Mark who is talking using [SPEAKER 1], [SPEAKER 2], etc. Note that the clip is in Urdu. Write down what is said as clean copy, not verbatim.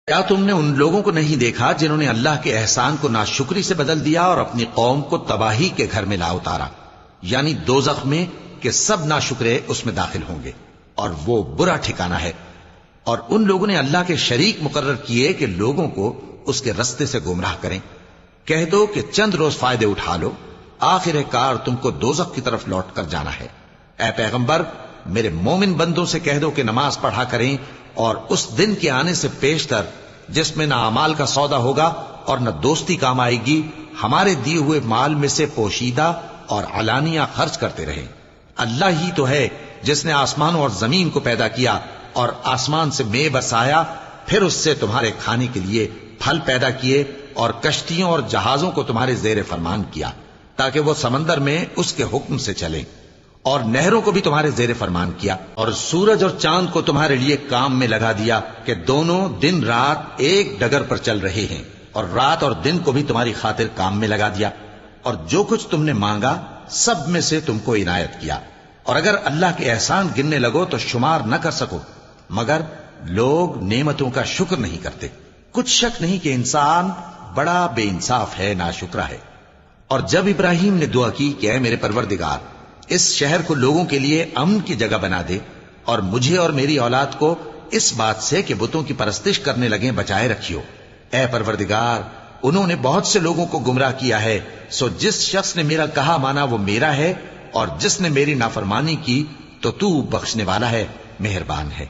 [SPEAKER 1] کیا تم نے ان لوگوں کو نہیں دیکھا جنہوں نے اللہ کے احسان کو ناشکری سے بدل دیا اور اپنی قوم کو تباہی کے گھر میں لا اتارا، یعنی دوزخ میں، کہ سب ناشکرے اس میں داخل ہوں گے اور وہ برا ٹھکانہ ہے۔ اور ان لوگوں نے اللہ کے شریک مقرر کیے کہ لوگوں کو اس کے رستے سے گمراہ کریں۔ کہہ دو کہ چند روز فائدے اٹھا لو، آخر کار تم کو دوزخ کی طرف لوٹ کر جانا ہے۔ اے پیغمبر، میرے مومن بندوں سے کہہ دو کہ نماز پڑھا کریں، اور اس دن کے آنے سے پیشتر جس میں نہ اعمال کا سودا ہوگا اور نہ دوستی کام آئے گی، ہمارے دیے ہوئے مال میں سے پوشیدہ اور علانیہ خرچ کرتے رہیں۔ اللہ ہی تو ہے جس نے آسمانوں اور زمین کو پیدا کیا اور آسمان سے مے برسایا، پھر اس سے تمہارے کھانے کے لیے پھل پیدا کیے اور کشتیوں اور جہازوں کو تمہارے زیر فرمان کیا تاکہ وہ سمندر میں اس کے حکم سے چلیں، اور نہروں کو بھی تمہارے زیر فرمان کیا، اور سورج اور چاند کو تمہارے لیے کام میں لگا دیا کہ دونوں دن رات ایک ڈگر پر چل رہے ہیں، اور رات اور دن کو بھی تمہاری خاطر کام میں لگا دیا، اور جو کچھ تم نے مانگا سب میں سے تم کو عنایت کیا۔ اور اگر اللہ کے احسان گننے لگو تو شمار نہ کر سکو، مگر لوگ نعمتوں کا شکر نہیں کرتے۔ کچھ شک نہیں کہ انسان بڑا بے انصاف ہے، ناشکرا ہے۔ اور جب ابراہیم نے دعا کی کہ اے میرے پروردگار، اس شہر کو لوگوں کے لیے امن کی جگہ بنا دے، اور مجھے اور میری اولاد کو اس بات سے کہ بتوں کی پرستش کرنے لگیں بچائے رکھیو، اے پروردگار، انہوں نے بہت سے لوگوں کو گمراہ کیا ہے، سو جس شخص نے میرا کہا مانا وہ میرا ہے، اور جس نے میری نافرمانی کی تو تو بخشنے والا ہے، مہربان ہے۔